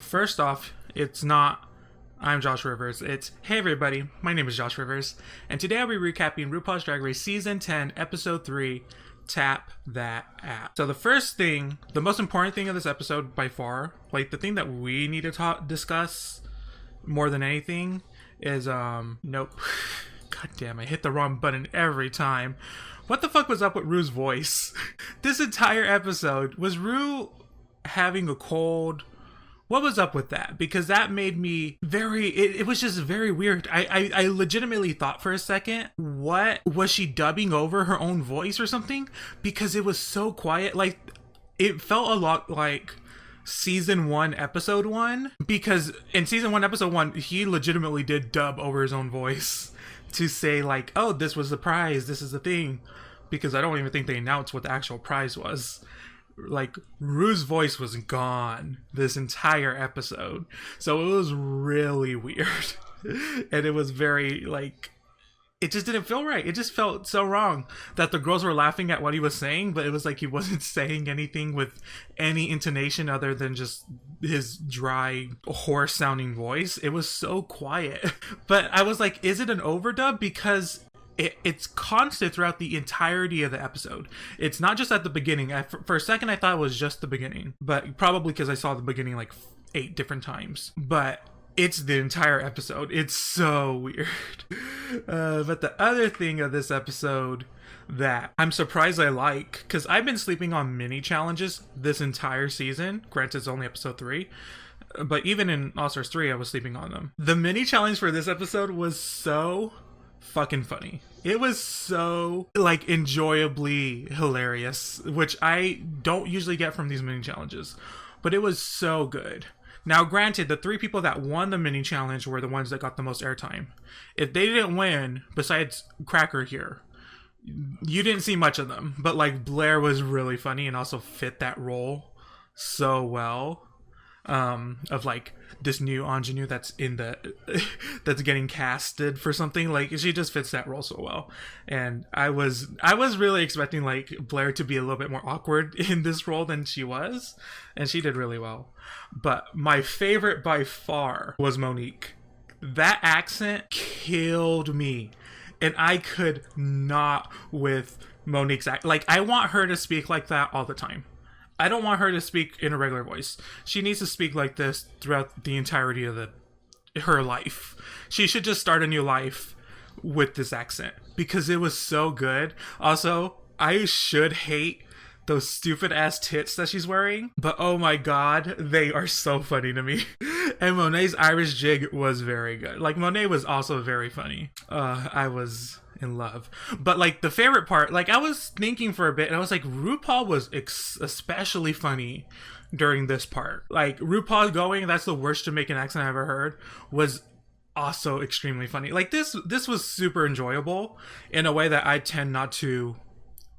First off, it's not I'm Josh Rivers. It's hey everybody, my name is Josh Rivers, and today I'll be recapping RuPaul's Drag Race Season 10, Episode 3, Tap That App. So the first thing, the most important thing of this episode by far, like the thing that we need to discuss more than anything is, nope. God damn, I hit the wrong button every time. What the fuck was up with Ru's voice? This entire episode, was Ru having a cold? What was up with that? Because that made me it was just very weird. I legitimately thought for a second, what was she dubbing over her own voice or something? Because it was so quiet. Like, it felt a lot like season 1 episode 1, because in season 1 episode 1 he legitimately did dub over his own voice to say like, oh, this was the prize, this is the thing, because I don't even think they announced what the actual prize was. Like, Ru's voice was gone this entire episode, so it was really weird. And it was very, like, it just didn't feel right. It just felt so wrong that the girls were laughing at what he was saying, but it was like he wasn't saying anything with any intonation other than just his dry, hoarse sounding voice. It was so quiet. But I was like, is it an overdub? Because it's constant throughout the entirety of the episode. It's not just at the beginning. For a second, I thought it was just the beginning, but probably because I saw the beginning like 8 different times. But it's the entire episode. It's so weird. But the other thing of this episode that I'm surprised I like, because I've been sleeping on mini challenges this entire season. Granted, it's only episode 3. But even in All Stars 3, I was sleeping on them. The mini challenge for this episode was so fucking funny. It was so, like, enjoyably hilarious, which I don't usually get from these mini challenges, but it was so good. Now, granted, the 3 people that won the mini challenge were the ones that got the most airtime. If they didn't win, besides Cracker here, you didn't see much of them, but like Blair was really funny and also fit that role so well. Of like this new ingenue that's in the that's getting casted for something. Like, she just fits that role so well, and I was really expecting like Blair to be a little bit more awkward in this role than she was, and she did really well. But my favorite by far was Monique. That accent killed me, and I could not with Monique's act. Like, I want her to speak like that all the time. I don't want her to speak in a regular voice. She needs to speak like this throughout the entirety of her life. She should just start a new life with this accent, because it was so good. Also, I should hate those stupid ass tits that she's wearing, but oh my god, they are so funny to me. And Monet's Irish jig was very good. Like, Monet was also very funny. I was in love. But like, the favorite part, like, I was thinking for a bit and I was like, RuPaul was especially funny during this part. Like, RuPaul going, that's the worst Jamaican accent I ever heard, was also extremely funny. Like, this was super enjoyable in a way that I tend not to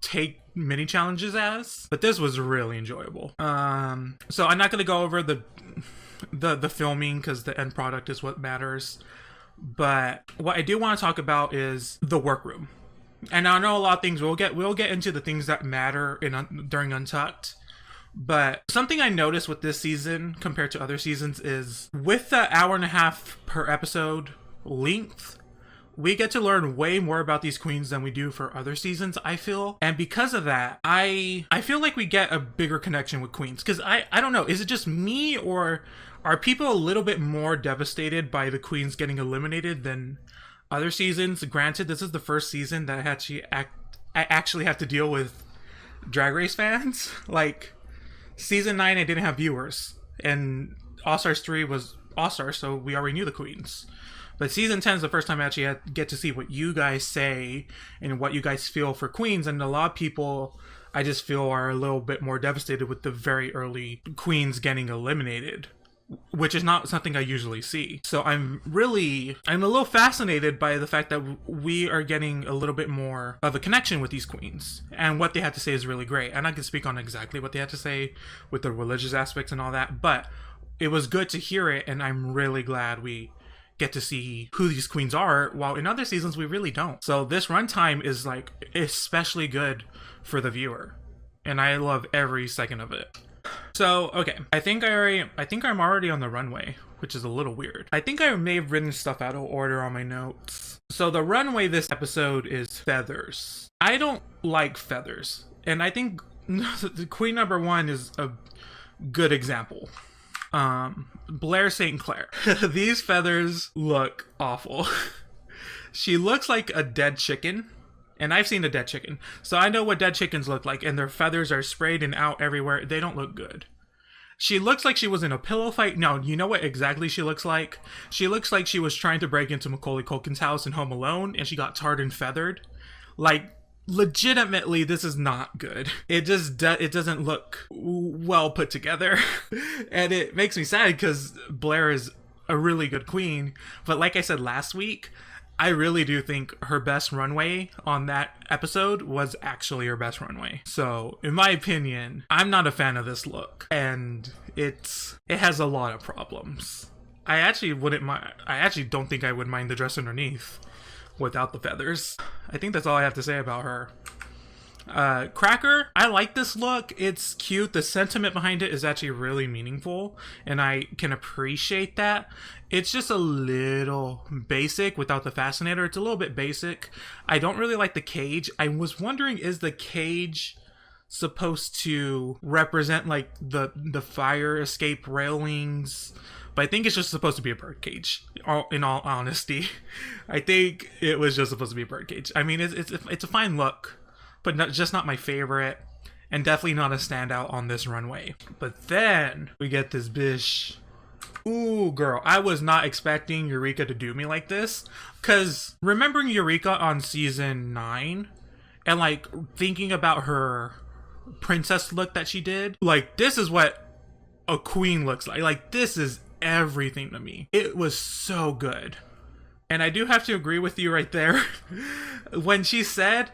take mini challenges as, but this was really enjoyable. So I'm not going to go over the filming, because the end product is what matters. But what I do want to talk about is the workroom. And I know a lot of things, we'll get into the things that matter during Untucked. But something I noticed with this season compared to other seasons is, with the hour and a half per episode length, we get to learn way more about these queens than we do for other seasons, I feel. And because of that, I feel like we get a bigger connection with queens. Because I don't know, is it just me, or are people a little bit more devastated by the queens getting eliminated than other seasons? Granted, this is the first season that I actually have to deal with Drag Race fans. Like, season 9, I didn't have viewers, and All Stars 3 was All Stars, so we already knew the queens. But season 10 is the first time I actually get to see what you guys say and what you guys feel for queens. And a lot of people, I just feel, are a little bit more devastated with the very early queens getting eliminated, which is not something I usually see. So I'm a little fascinated by the fact that we are getting a little bit more of a connection with these queens. And what they had to say is really great. And I can speak on exactly what they had to say with the religious aspects and all that. But it was good to hear it, and I'm really glad we get to see who these queens are, while in other seasons we really don't. So this runtime is like especially good for the viewer, and I love every second of it. So, okay. I think I'm already on the runway, which is a little weird. I think I may have written stuff out of order on my notes. So the runway this episode is feathers. I don't like feathers. And I think Queen number 1 is a good example. Blair St. Clair. These feathers look awful. She looks like a dead chicken. And I've seen a dead chicken, so I know what dead chickens look like, and their feathers are sprayed and out everywhere. They don't look good. She looks like she was in a pillow fight. No, you know what exactly she looks like? She looks like she was trying to break into Macaulay Culkin's house in Home Alone, and she got tarred and feathered. Like, legitimately, this is not good. It doesn't look well put together. And it makes me sad because Blair is a really good queen. But like I said last week, I really do think her best runway on that episode was actually her best runway. So, in my opinion, I'm not a fan of this look. And it has a lot of problems. I actually don't think I would mind the dress underneath without the feathers. I think that's all I have to say about her. Cracker, I like this look. It's cute. The sentiment behind it is actually really meaningful, and I can appreciate that. It's just a little basic without the fascinator. It's a little bit basic. I don't really like the cage. I was wondering, is the cage supposed to represent like the fire escape railings? But I think it's just supposed to be a bird cage, in all honesty. I think it was just supposed to be a bird cage. I mean, it's a fine look, but not my favorite, and definitely not a standout on this runway. But then we get this bish. Ooh, girl, I was not expecting Eureka to do me like this, because remembering Eureka on season 9, and like thinking about her princess look that she did, like this is what a queen looks like. Like this is everything to me. It was so good. And I do have to agree with you right there. When she said,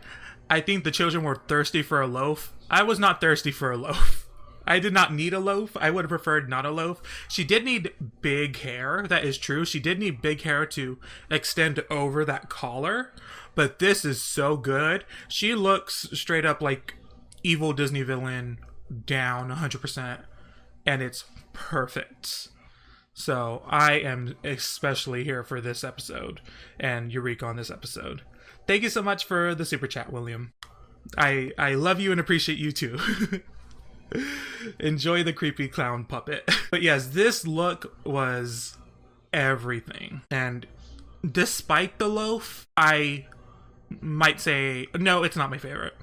I think the children were thirsty for a loaf, I was not thirsty for a loaf. I did not need a loaf. I would have preferred not a loaf. She did need big hair. That is true. She did need big hair to extend over that collar. But this is so good. She looks straight up like evil Disney villain down 100%. And it's perfect. So I am especially here for this episode and Eureka on this episode. Thank you so much for the super chat, William. I love you and appreciate you too. Enjoy the creepy clown puppet. But yes, this look was everything. And despite the loaf, I might say, no, it's not my favorite.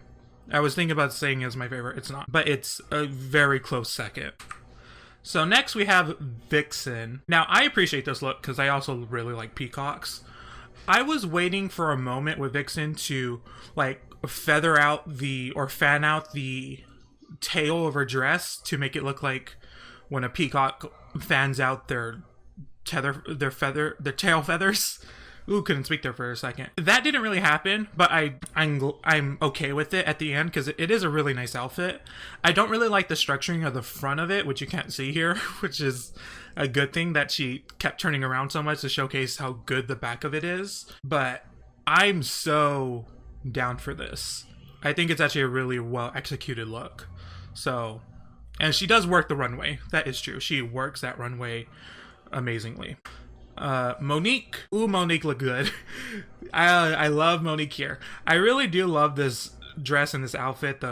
I was thinking about saying it's my favorite. It's not. But it's a very close second. So next we have Vixen. Now, I appreciate this look because I also really like peacocks. I was waiting for a moment with Vixen to like feather out or fan out the tail of her dress to make it look like when a peacock fans out their tail feathers. Ooh, couldn't speak there for a second. That didn't really happen, but I'm okay with it at the end because it is a really nice outfit. I don't really like the structuring of the front of it, which you can't see here, which is a good thing that she kept turning around so much to showcase how good the back of it is. But I'm so down for this. I think it's actually a really well executed look. So, and she does work the runway. That is true. She works that runway amazingly. Monique. Ooh, Monique looked good. I love Monique here. I really do love this dress and this outfit,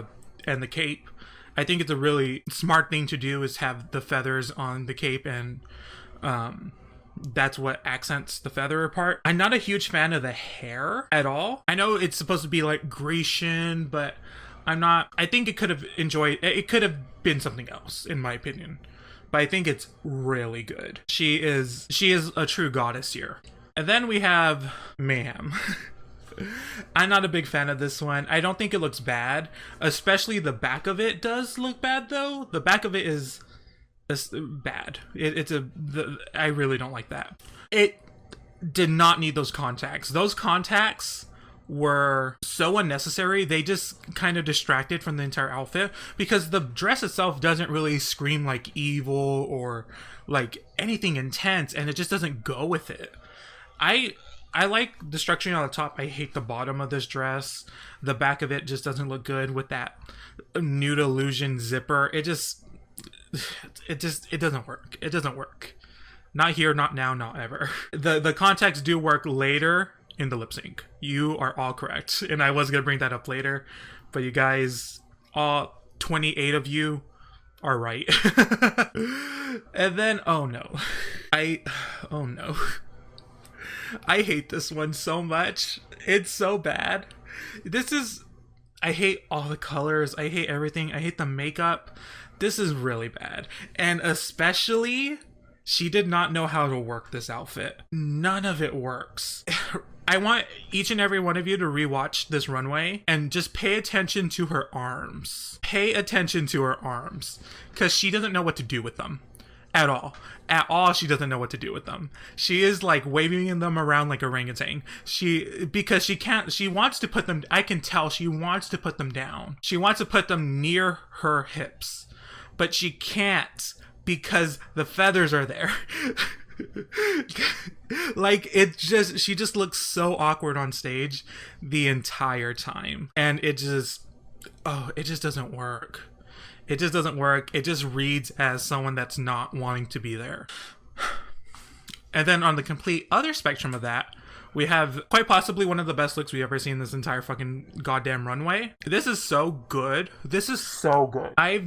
and the cape. I think it's a really smart thing to do is have the feathers on the cape, and that's what accents the feather part. I'm not a huge fan of the hair at all. I know it's supposed to be like Grecian, but I'm not. I think it could have been something else, in my opinion. But I think it's really good. She is a true goddess here. And then we have Mayhem. I'm not a big fan of this one. I don't think it looks bad. Especially the back of it does look bad, though. The back of it is bad. I really don't like that. It did not need those contacts. Those contacts were so unnecessary. They just kind of distracted from the entire outfit because the dress itself doesn't really scream like evil or like anything intense, and it just doesn't go with it. I like the structuring on the top. I hate the bottom of this dress. The back of it just doesn't look good with that nude illusion zipper. it doesn't work. It doesn't work. Not here, not now, not ever. The contacts do work later in the lip sync. You are all correct. And I was going to bring that up later. But you guys, all 28 of you are right. And then, oh no. Oh no. I hate this one so much. It's so bad. I hate all the colors. I hate everything. I hate the makeup. This is really bad. And especially, she did not know how to work this outfit. None of it works. I want each and every one of you to rewatch this runway and just pay attention to her arms. Pay attention to her arms. Because she doesn't know what to do with them. At all. At all, she doesn't know what to do with them. She is like waving them around like orangutan. Because she wants to put them, I can tell she wants to put them down. She wants to put them near her hips. But she can't because the feathers are there. Like, she just looks so awkward on stage the entire time. And it just doesn't work. It just doesn't work. It just reads as someone that's not wanting to be there. And then on the complete other spectrum of that, we have quite possibly one of the best looks we've ever seen this entire fucking goddamn runway. This is so good. This is so good. I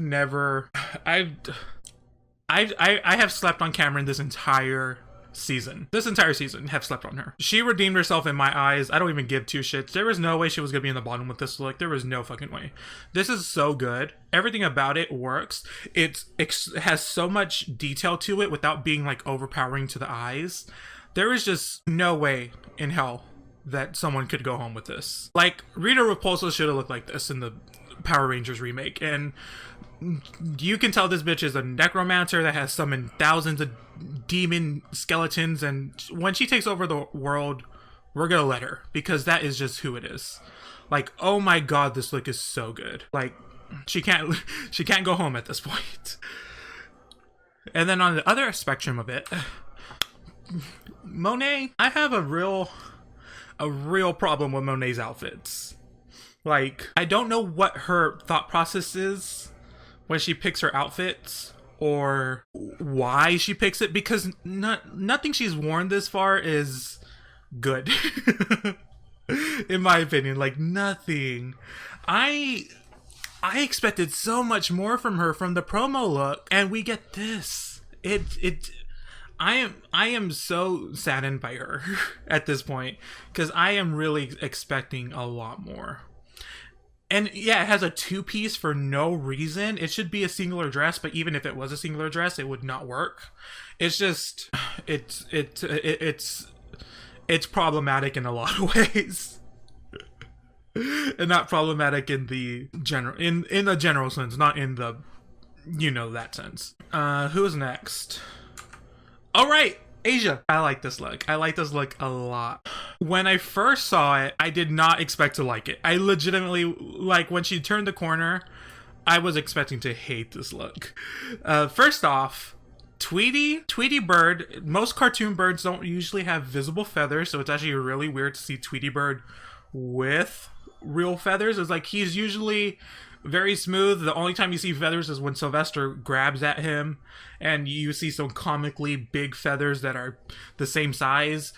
have slept on Cameron this entire season. This entire season have slept on her. She redeemed herself in my eyes. I don't even give two shits. There was no way she was gonna be in the bottom with this look. There was no fucking way. This is so good. Everything about it works. It has so much detail to it without being like overpowering to the eyes. There is just no way in hell that someone could go home with this. Like, Rita Repulsa should have looked like this in the Power Rangers remake, and you can tell this bitch is a necromancer that has summoned thousands of demon skeletons, and when she takes over the world, we're gonna let her, because that is just who it is. Like, oh my god, this look is so good. Like, she can't go home at this point. And then on the other spectrum of it, Monet, I have a real problem with Monet's outfits. Like, I don't know what her thought process is when she picks her outfits, or why she picks it, because nothing she's worn this far is good. In my opinion, like, nothing. I expected so much more from her from the promo look, and we get this. I am so saddened by her at this point, because I am really expecting a lot more. And yeah, it has a two-piece for no reason. It should be a singular dress, but even if it was a singular dress, it would not work. It's just, it's problematic in a lot of ways. And not problematic in the general, in the general sense, not in the, that sense. Who's next? All right, Asia. I like this look. I like this look a lot. When I first saw it, I did not expect to like it. I legitimately, like, when she turned the corner, I was expecting to hate this look. First off, Tweety Bird, most cartoon birds don't usually have visible feathers, so it's actually really weird to see Tweety Bird with real feathers. It's like, he's usually very smooth. The only time you see feathers is when Sylvester grabs at him, and you see some comically big feathers that are the same size.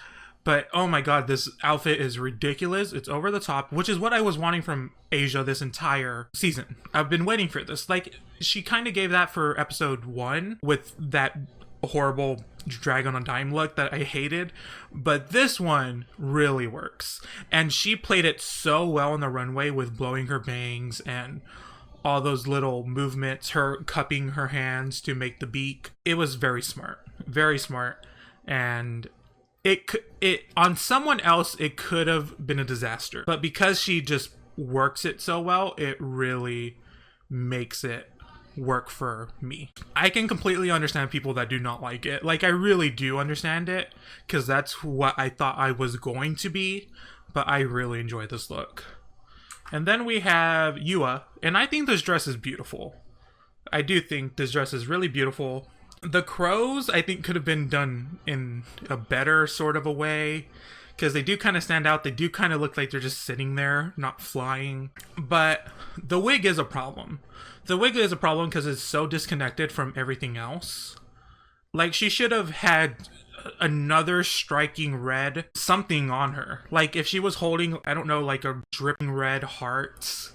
But oh my god, this outfit is ridiculous. It's over the top, which is what I was wanting from Asia this entire season. I've been waiting for this. Like, she kind of gave that for episode 1 with that horrible Dragon on Time look that I hated, but this one really works. And she played it so well on the runway with blowing her bangs and all those little movements, her cupping her hands to make the beak. It was very smart, and it on someone else it could have been a disaster, but because she just works it so well, it really makes it work for me. I can completely understand people that do not like it. Like, I really do understand it, because that's what I thought I was going to be, but I really enjoy this look. And then we have Yua, and I think this dress is beautiful. I do think this dress is really beautiful. The crows, I think, could have been done in a better sort of a way, because they do kind of stand out. They do kind of look like they're just sitting there, not flying. But the wig is a problem. The wig is a problem because it's so disconnected from everything else. Like, she should have had another striking red something on her. Like, if she was holding, I don't know, like a dripping red heart,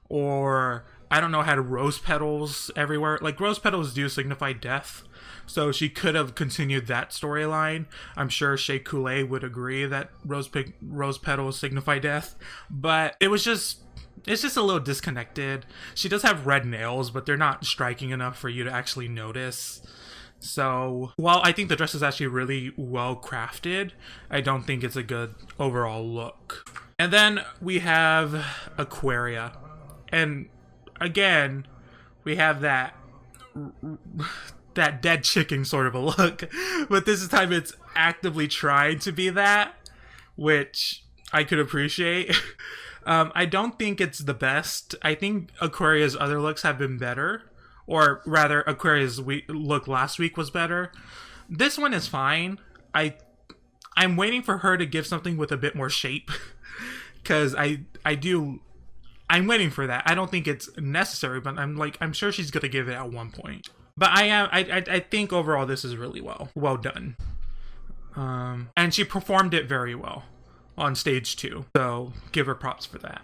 or I don't know, had rose petals everywhere. Like, rose petals do signify death, so she could have continued that storyline. I'm sure Shea Coulee would agree that rose petals signify death, but it's just a little disconnected. She does have red nails, but they're not striking enough for you to actually notice. So, while I think the dress is actually really well crafted, I don't think it's a good overall look. And then we have Aquaria. And again, we have that dead chicken sort of a look. But this time it's actively trying to be that, which I could appreciate. I don't think it's the best. I think Aquaria's other looks have been better. Or rather, Aquaria's look last week was better. This one is fine. I'm waiting for her to give something with a bit more shape. Because I'm waiting for that. I don't think it's necessary, but I'm sure she's going to give it at one point. But I think overall this is really well done. And she performed it very well on stage too. So give her props for that.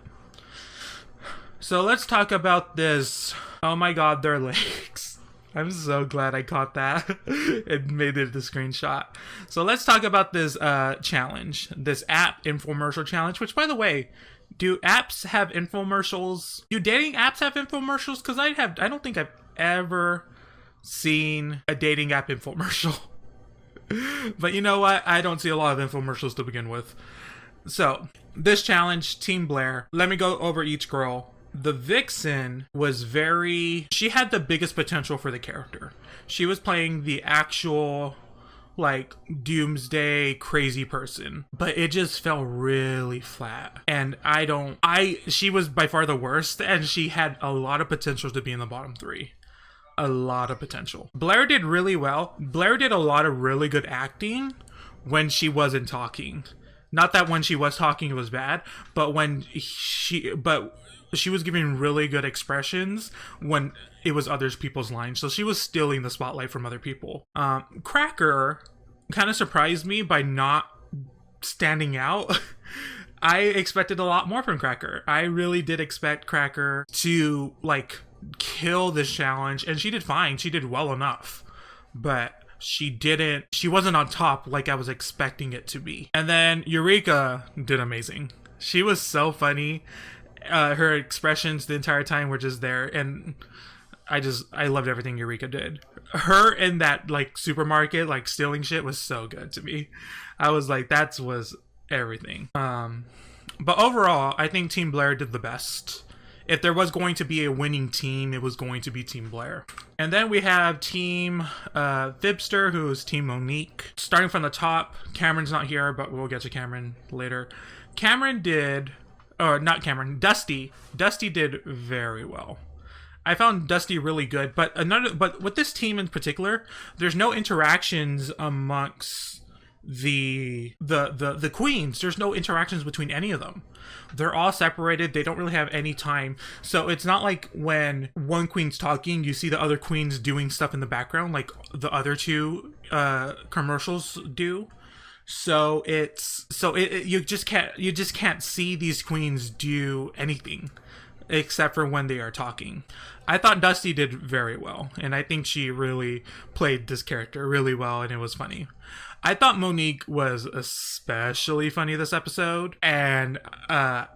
So let's talk about this. Oh my god, their legs. I'm so glad I caught that and made it the screenshot. So let's talk about this challenge, this app infomercial challenge, which, by the way, do apps have infomercials? Do dating apps have infomercials? Because I don't think I've ever seen a dating app infomercial. But you know what? I don't see a lot of infomercials to begin with. So this challenge, Team Blair, let me go over each girl. The Vixen was she had the biggest potential for the character. She was playing the actual, like, doomsday crazy person, but it just fell really flat. And she was by far the worst, and she had a lot of potential to be in the bottom 3. A lot of potential. Blair did really well. Blair did a lot of really good acting when she wasn't talking. Not that when she was talking it was bad, but she was giving really good expressions when it was other people's lines. So she was stealing the spotlight from other people. Cracker kind of surprised me by not standing out. I expected a lot more from Cracker. I really did expect Cracker to, like, kill this challenge. And she did fine. She did well enough. But she wasn't on top like I was expecting it to be. And then Eureka did amazing. She was so funny. Her expressions the entire time were just there, and I loved everything Eureka did. Her in that, like, supermarket, like, stealing shit was so good to me. I was like, that was everything. But overall, I think Team Blair did the best. If there was going to be a winning team, it was going to be Team Blair. And then we have Team Fibster, who is Team Monique. Starting from the top, Cameron's not here, but we'll get to Cameron later. Dusty. Dusty did very well. I found Dusty really good, but with this team in particular, there's no interactions amongst the queens. There's no interactions between any of them. They're all separated. They don't really have any time. So it's not like when one queen's talking, you see the other queens doing stuff in the background like the other two commercials do. So you just can't see these queens do anything except for when they are talking. I thought Dusty did very well, and I think she really played this character really well, and it was funny. I thought Monique was especially funny this episode, and I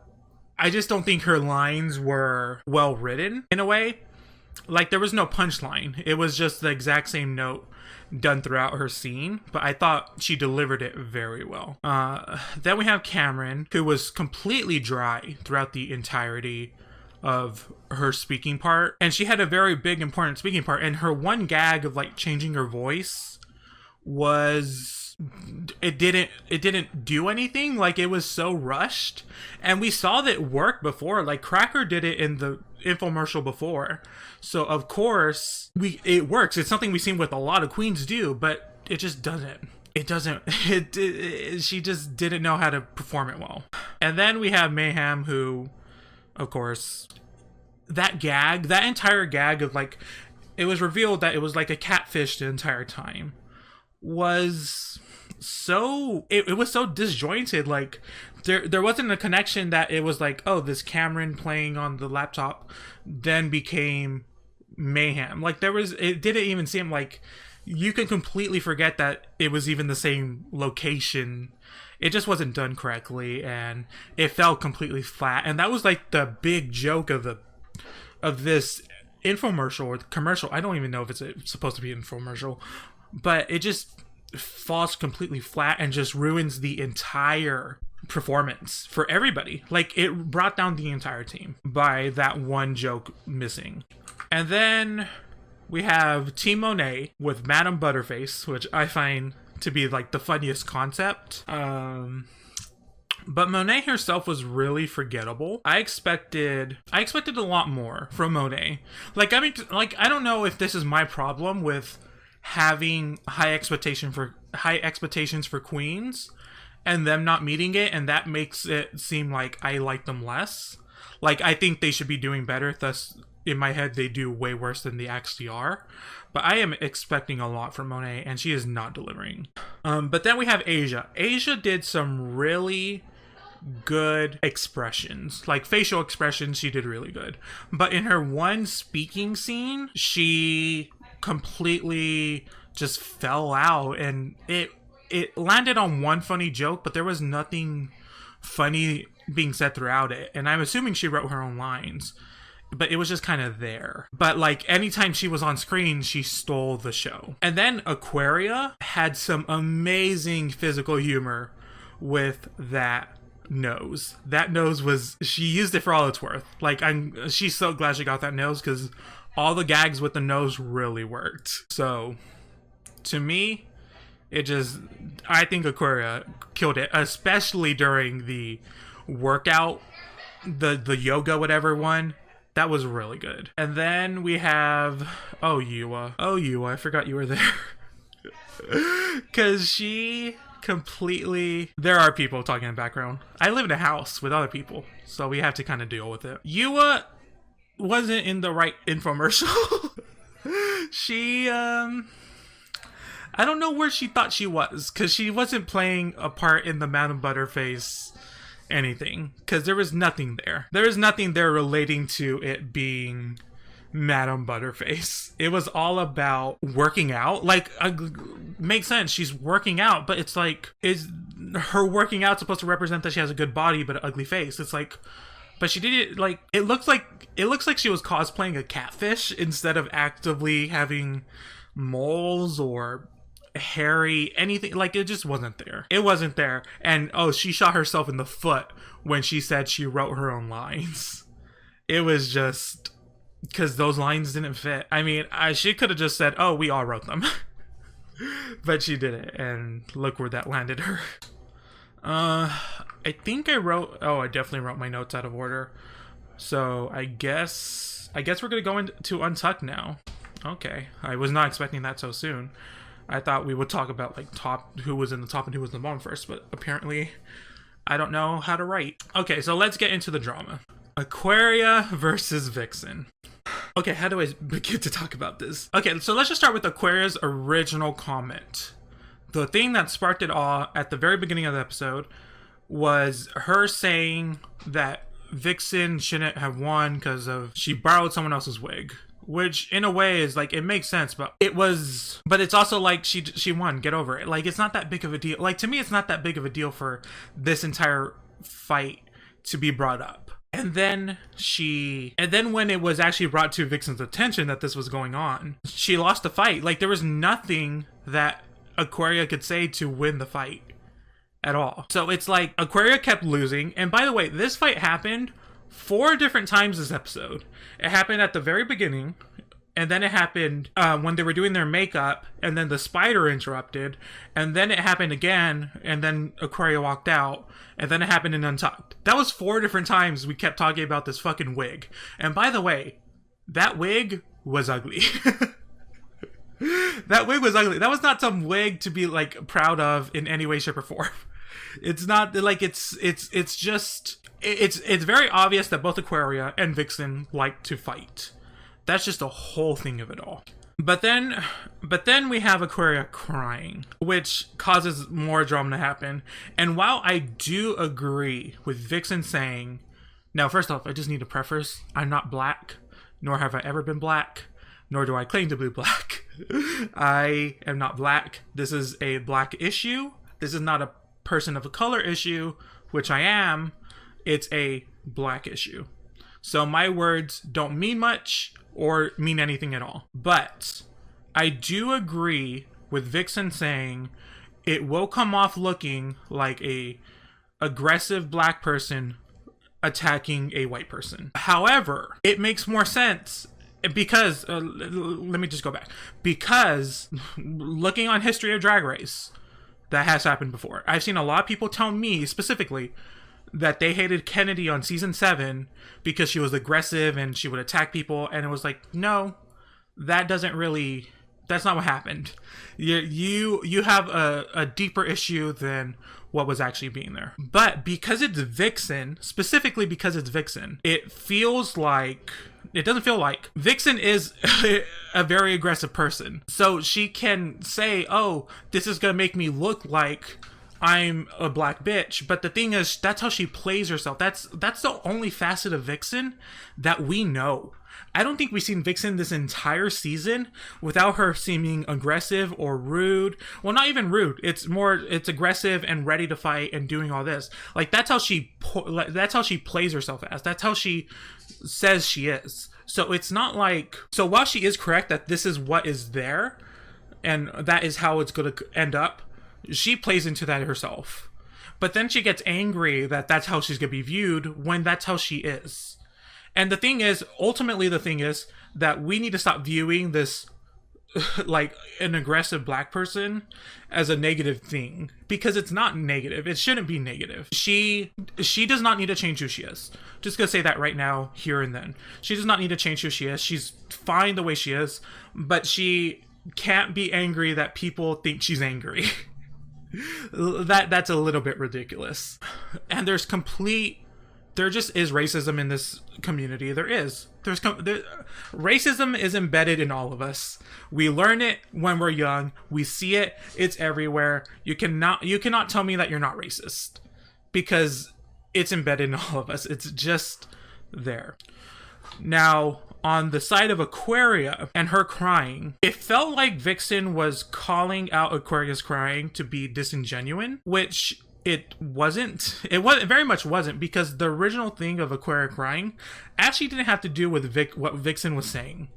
just don't think her lines were well written in a way. Like, there was no punchline. It was just the exact same note done throughout her scene, but I thought she delivered it very well. Then we have Cameron, who was completely dry throughout the entirety of her speaking part, and she had a very big important speaking part, and her one gag of, like, changing her voice it didn't do anything. Like, it was so rushed, and we saw that work before. Like, Cracker did it in the infomercial before, so of course it works. It's something we've seen with a lot of queens do, but it just doesn't. it doesn't, she just didn't know how to perform it well. And then we have Mayhem, who, of course, that entire gag of like, it was revealed that it was like a catfish the entire time, was so, it was so disjointed. Like there wasn't a connection that it was like, oh, this Cameron playing on the laptop then became Mayhem. Like it didn't even seem like, you can completely forget that it was even the same location. It just wasn't done correctly, and it fell completely flat. And that was like the big joke of this infomercial or commercial. I don't even know if it's supposed to be an infomercial, but it just falls completely flat and just ruins the entire performance for everybody. Like, it brought down the entire team by that one joke missing. And then we have Team Monet with Madame Butterface, which I find to be like the funniest concept. But Monet herself was really forgettable. I expected a lot more from Monet. Like, I mean, like, I don't know if this is my problem with having high expectations for queens and them not meeting it, and that makes it seem like I like them less. Like, I think they should be doing better, thus in my head they do way worse than they actually are. But I am expecting a lot from Monet, and she is not delivering. But then we have Asia. Asia did some really good expressions, like facial expressions. She did really good, but in her one speaking scene, she completely just fell out, and it landed on one funny joke, but there was nothing funny being said throughout it. And I'm assuming she wrote her own lines, but it was just kind of there. But like, anytime she was on screen, she stole the show. And then Aquaria had some amazing physical humor with that nose. That nose was, she used it for all it's worth. Like, she's so glad she got that nose, because all the gags with the nose really worked. So to me, I think Aquaria killed it, especially during the workout, the yoga whatever one. That was really good. And then we have Yua, I forgot you were there. Because she completely, there are people talking in the background. I live in a house with other people, so we have to kind of deal with it. Yua wasn't in the right infomercial. She I don't know where she thought she was, because she wasn't playing a part in the Madame Butterface anything, because there was nothing there. There was nothing there relating to it being Madame Butterface. It was all about working out. Like, makes sense, she's working out, but it's like, is her working out supposed to represent that she has a good body but an ugly face? It's like, but she did it like, it looks like she was cosplaying a catfish instead of actively having moles or hairy anything. Like, it just wasn't there. It wasn't there. And she shot herself in the foot when she said she wrote her own lines. It was just because those lines didn't fit. I mean, she could have just said, we all wrote them. But she didn't, and look where that landed her. I think I definitely wrote my notes out of order. So I guess we're gonna go into Untucked now. Okay, I was not expecting that so soon. I thought we would talk about like who was in the top and who was in the bottom first, but apparently I don't know how to write. Okay, so let's get into the drama. Aquaria versus Vixen. Okay, how do I begin to talk about this? Okay, so let's just start with Aquaria's original comment. The thing that sparked it all at the very beginning of the episode was her saying that Vixen shouldn't have won because she borrowed someone else's wig. Which, in a way, is like, it makes sense, but it's also like, she won, get over it. Like, it's not that big of a deal. Like, to me, it's not that big of a deal for this entire fight to be brought up. And then when it was actually brought to Vixen's attention that this was going on, she lost the fight. Like, there was nothing that Aquaria could say to win the fight at all. So it's like, Aquaria kept losing. And by the way, this fight happened 4 different times this episode. It happened at the very beginning, and then it happened when they were doing their makeup, and then the spider interrupted, and then it happened again, and then Aquaria walked out, and then it happened in Untucked. That was 4 different times we kept talking about this fucking wig. And by the way, that wig was ugly. That wig was ugly. That was not some wig to be like proud of in any way, shape, or form. It's not like it's very obvious that both Aquaria and Vixen like to fight. That's just the whole thing of it all. But then we have Aquaria crying, which causes more drama to happen. And while I do agree with Vixen saying, now first off, I just need to preface, I'm not black, nor have I ever been black, nor do I claim to be black. I am not black. This is a black issue. This is not a person of a color issue, which I am. It's a black issue. So my words don't mean much or mean anything at all. But I do agree with Vixen saying it will come off looking like a aggressive black person attacking a white person. However, it makes more sense because, let me just go back. Because looking on History of Drag Race, that has happened before. I've seen a lot of people tell me specifically that they hated Kennedy on season 7 because she was aggressive and she would attack people, and it was like, no, that's not what happened. You have a deeper issue than what was actually being there. But because it's Vixen, specifically because it's Vixen, it doesn't feel like Vixen is a very aggressive person. So she can say, oh, this is gonna make me look like I'm a black bitch. But the thing is, that's how she plays herself. That's the only facet of Vixen that we know. I don't think we've seen Vixen this entire season without her seeming aggressive or rude. Well, not even rude. It's aggressive and ready to fight and doing all this. Like, that's how she plays herself as. That's how she says she is. So it's not like, so while she is correct that this is what is there and that is how it's going to end up, she plays into that herself. But then she gets angry that that's how she's going to be viewed when that's how she is. And the thing is, ultimately the thing is that we need to stop viewing this like an aggressive black person as a negative thing, because it's not negative. It shouldn't be negative. She does not need to change who she is. Just gonna say that right now, here and then. She does not need to change who she is. She's fine the way she is, but she can't be angry that people think she's angry. That's a little bit ridiculous. And there just is racism in this community. Racism is embedded in all of us. We learn it when we're young. We see it. It's everywhere. You cannot tell me that you're not racist, because it's embedded in all of us. It's just there. Now, on the side of Aquaria and her crying, it felt like Vixen was calling out Aquaria's crying to be disingenuous, which it very much wasn't, because the original thing of Aquaria crying actually didn't have to do with what Vixen was saying.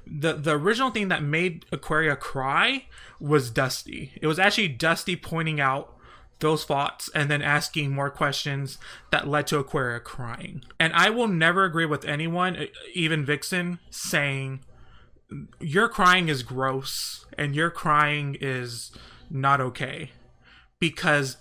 The original thing that made Aquaria cry was Dusty. It was actually Dusty pointing out those thoughts and then asking more questions that led to Aquaria crying. And I will never agree with anyone, even Vixen, saying your crying is gross and your crying is not okay, because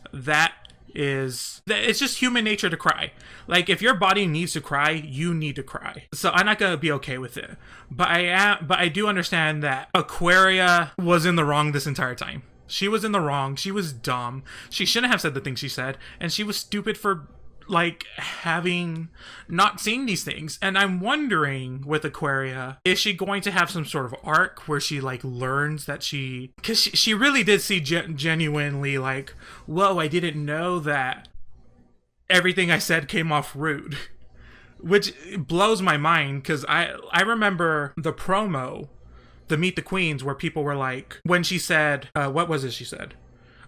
it's just human nature to cry. Like, if your body needs to cry, you need to cry. So I'm not gonna be okay with it. But I do understand that Aquaria was in the wrong this entire time. She was in the wrong. She was dumb. She shouldn't have said the things she said, and she was stupid for not seeing these things. And I'm wondering with Aquaria, is she going to have some sort of arc where she learns that because she really did see genuinely whoa, I didn't know that everything I said came off rude, which blows my mind, because I remember the promo, the Meet the Queens, where people were like, when she said, what was it she said?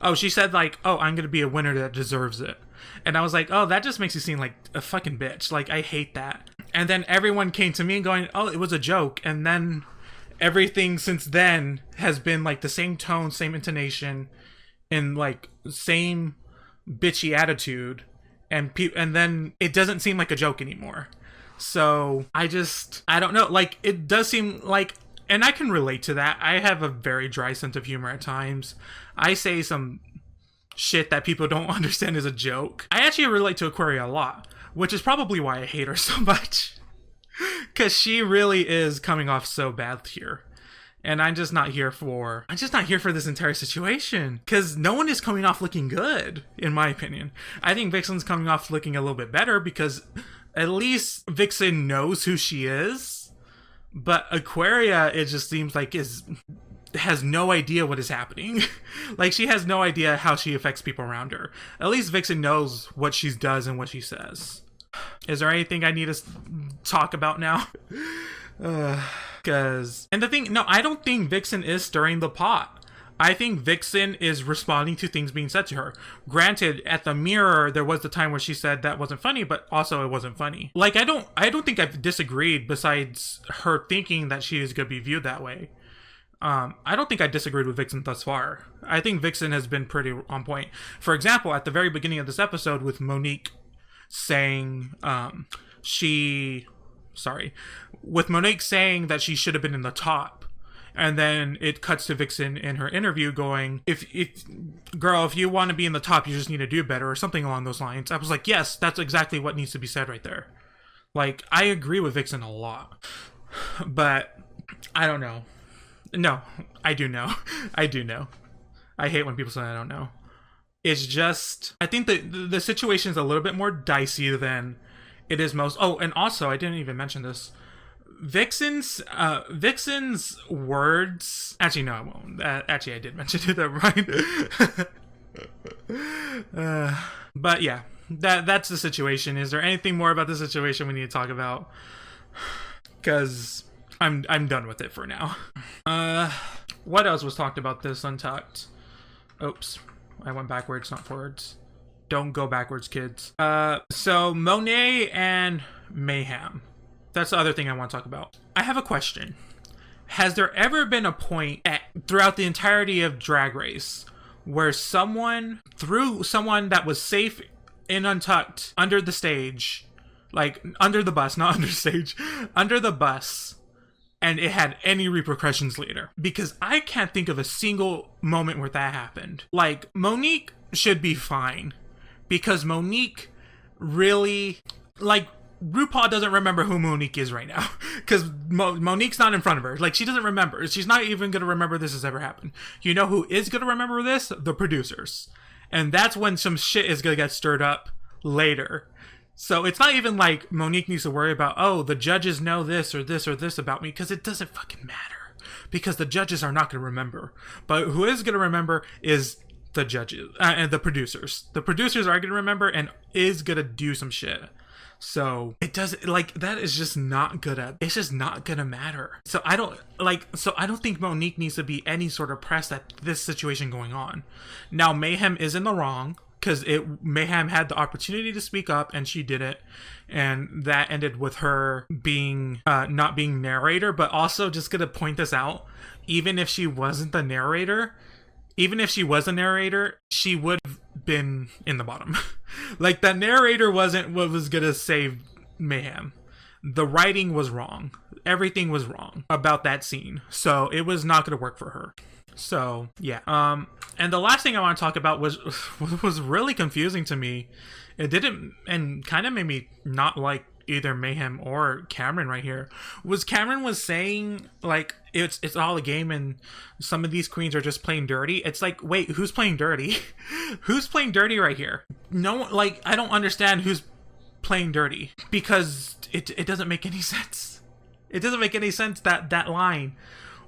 Oh, she said oh, I'm gonna be a winner that deserves it. And I was like, oh, that just makes you seem like a fucking bitch. I hate that. And then everyone came to me going, oh, it was a joke. And then everything since then has been the same tone, same intonation, and same bitchy attitude. And then it doesn't seem like a joke anymore. So I don't know. It does seem and I can relate to that. I have a very dry sense of humor at times. I say some shit that people don't understand as a joke. I actually relate to Aquaria a lot, which is probably why I hate her so much. Because she really is coming off so bad here. And I'm just not here for this entire situation, because no one is coming off looking good, in my opinion. I think Vixen's coming off looking a little bit better because at least Vixen knows who she is. But Aquaria, it just seems like has no idea what is happening. Like, she has no idea how she affects people around her. At least Vixen knows what she does and what she says. Is there anything I need to talk about now? I don't think Vixen is stirring the pot. I think Vixen is responding to things being said to her. Granted, at the mirror, there was the time where she said that wasn't funny, but also it wasn't funny. Like, I don't think I've disagreed besides her thinking that she is going to be viewed that way. I don't think I disagreed with Vixen thus far. I think Vixen has been pretty on point. For example, at the very beginning of this episode with Monique saying, with Monique saying that she should have been in the top, and then it cuts to Vixen in her interview going, if you want to be in the top, you just need to do better, or something along those lines. I was like, yes, that's exactly what needs to be said right there. Like, I agree with Vixen a lot, but I don't know. No, I do know. I do know. I hate when people say I don't know. It's just, I think the situation is a little bit more dicey than it is most. Oh, and also, I didn't even mention this. Vixen's words. Actually, no, I won't. Actually, I did mention it, right? But yeah, that's the situation. Is there anything more about the situation we need to talk about? Because I'm done with it for now. What else was talked about this Untucked? Oops, I went backwards, not forwards. Don't go backwards, kids. So Monet and Mayhem. That's the other thing I want to talk about. I have a question. Has there ever been a point throughout the entirety of Drag Race where someone threw someone that was safe in Untucked under the stage, like under the bus, not under stage, under the bus, and it had any repercussions later? Because I can't think of a single moment where that happened. Like, Monique should be fine, because Monique really, like, RuPaul doesn't remember who Monique is right now, because Monique's not in front of her. Like, she doesn't remember. She's not even going to remember this has ever happened. You know who is going to remember this? The producers. And that's when some shit is going to get stirred up later. So it's not even like Monique needs to worry about, oh, the judges know this or this or this about me, because it doesn't fucking matter. Because the judges are not going to remember. But who is going to remember is the judges and the producers. The producers are going to remember and is going to do some shit. So it doesn't, like, that is just not gonna, it's just not gonna matter. So I don't think Monique needs to be any sort of pressed at this situation going on. Now, Mayhem is in the wrong, because Mayhem had the opportunity to speak up and she didn't, and that ended with her being not being narrator. But also, just gonna point this out, even if she wasn't the narrator, even if she was a narrator, she would have been in the bottom. Like, the narrator wasn't what was gonna save Mayhem. The writing was wrong. Everything was wrong about that scene. So it was not gonna work for her. So yeah. And the last thing I want to talk about was really confusing to me. It didn't, and kind of made me not like either Mayhem or Cameron right here. Cameron was saying, like, it's all a game and some of these queens are just playing dirty. It's like, wait, who's playing dirty? Who's playing dirty right here? No, like, I don't understand who's playing dirty, because it doesn't make any sense. It doesn't make any sense, that line.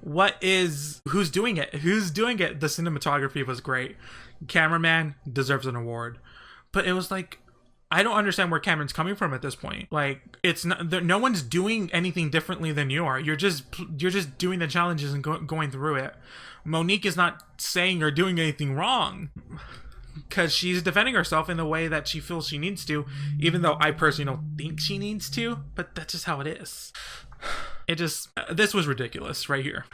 Who's doing it? Who's doing it? The cinematography was great. Cameraman deserves an award. But it was like, I don't understand where Cameron's coming from at this point. Like, it's not, no one's doing anything differently than you are. You're just doing the challenges and going through it. Monique is not saying or doing anything wrong, because she's defending herself in the way that she feels she needs to, even though I personally don't think she needs to, but that's just how it is. This was ridiculous right here.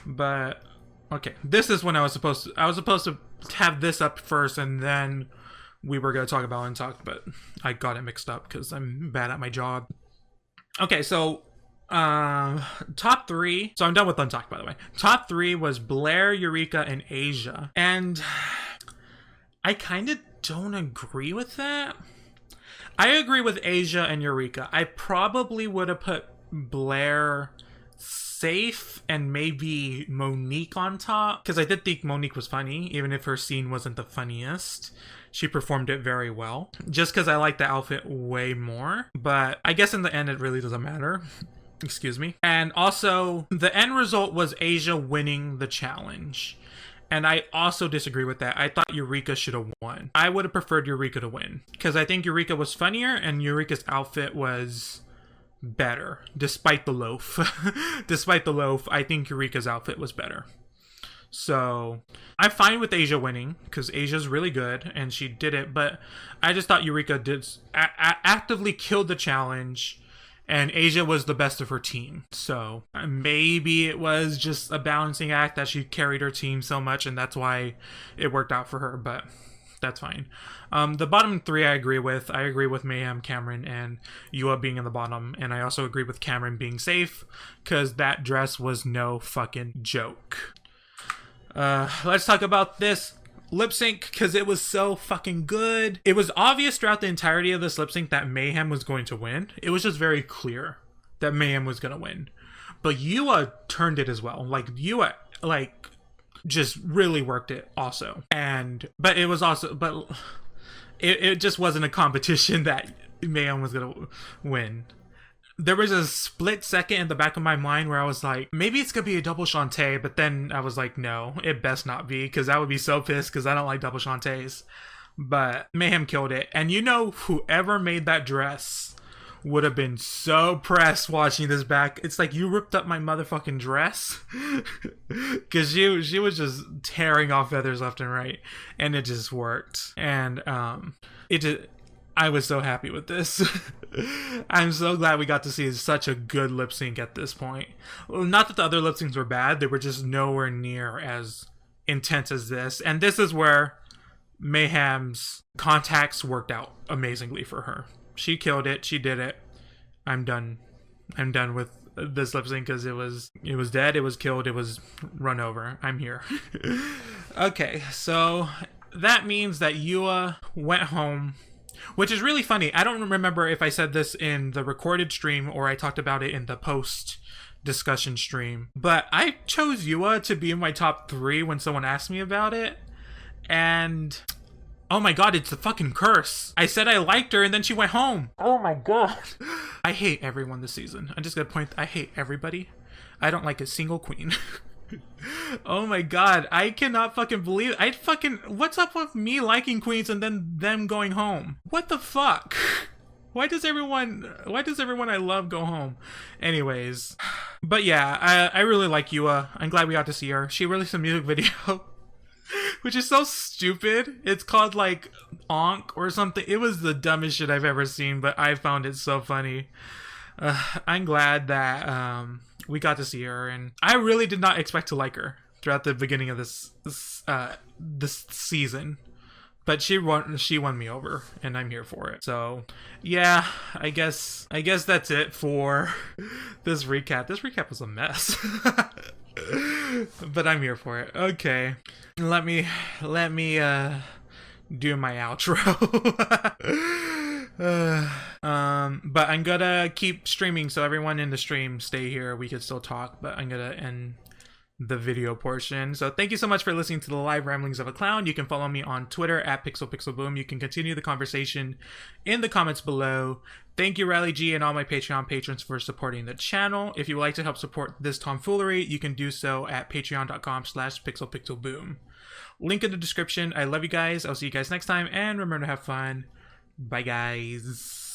But okay, this is when I was supposed to have this up first, and then we were going to talk about Untucked, but I got it mixed up because I'm bad at my job. Okay, so top 3. So I'm done with Untucked, by the way. Top 3 was Blair, Eureka, and Asia. And I kind of don't agree with that. I agree with Asia and Eureka. I probably would have put Blair safe and maybe Monique on top, because I did think Monique was funny, even if her scene wasn't the funniest. She performed it very well, just because I like the outfit way more. But I guess in the end, it really doesn't matter. Excuse me. And also, the end result was Asia winning the challenge. And I also disagree with that. I thought Eureka should have won. I would have preferred Eureka to win, because I think Eureka was funnier and Eureka's outfit was better, despite the loaf. Despite the loaf, I think Eureka's outfit was better. So I'm fine with Asia winning, because Asia's really good and she did it, but I just thought Eureka did actively killed the challenge, and Asia was the best of her team. So maybe it was just a balancing act that she carried her team so much, and that's why it worked out for her, but that's fine. The bottom three I agree with. I agree with Mayhem, Cameron, and Yua being in the bottom, and I also agree with Cameron being safe, because that dress was no fucking joke. Let's talk about this lip sync, because it was so fucking good. It was obvious throughout the entirety of this lip sync that Mayhem was going to win. It was just very clear that Mayhem was going to win. But Yua turned it as well. Like, Yua, like, just really worked it also. But it was also, but it just wasn't a competition that Mayhem was going to win. There was a split second in the back of my mind where I was like, maybe it's going to be a double Shantae, but then I was like, no, it best not be, because I would be so pissed, because I don't like double Shantaes. But Mayhem killed it. And you know, whoever made that dress would have been so pressed watching this back. It's like, you ripped up my motherfucking dress. Because she was just tearing off feathers left and right. And it just worked. And I was so happy with this. I'm so glad we got to see such a good lip sync at this point. Well, not that the other lip syncs were bad, they were just nowhere near as intense as this. And this is where Mayhem's contacts worked out amazingly for her. She killed it. She did it. I'm done with this lip sync, because it was dead, it was killed, it was run over. I'm here. Okay, so that means that Yua went home, which is really funny. I don't remember if I said this in the recorded stream or I talked about it in the post discussion stream, but I chose Yua to be in my top 3 when someone asked me about it. And oh my god, it's a fucking curse. I said I liked her and then she went home. Oh my god. I hate everyone this season. I'm just gonna point, I hate everybody. I don't like a single queen. Oh my god, I cannot fucking believe it. What's up with me liking queens and then them going home? What the fuck? Why does everyone I love go home? Anyways, but yeah, I really like Yua. I'm glad we got to see her. She released a music video, which is so stupid. It's called like Onk or something. It was the dumbest shit I've ever seen, but I found it so funny. I'm glad that we got to see her, and I really did not expect to like her throughout the beginning of this season, but she won me over, and I'm here for it. So yeah, I guess that's it for this recap. This recap was a mess. But I'm here for it. Okay, let me do my outro. But I'm gonna keep streaming, so everyone in the stream stay here. We could still talk, but I'm gonna end the video portion. So thank you so much for listening to the live ramblings of a clown. You can follow me on Twitter at pixelpixelboom. You can continue the conversation in the comments below. Thank you, Riley G, and all my Patreon patrons for supporting the channel. If you would like to help support this tomfoolery, you can do so at patreon.com/pixelpixelboom. Link in the description. I love you guys. I'll see you guys next time, and remember to have fun. Bye, guys.